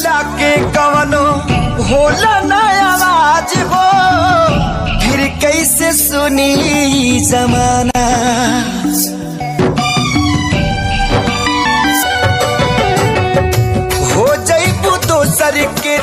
बोला के कवनो होला ना आवाज हो, फिर कैसे सुनी जमाना। हो जइबू दोसर के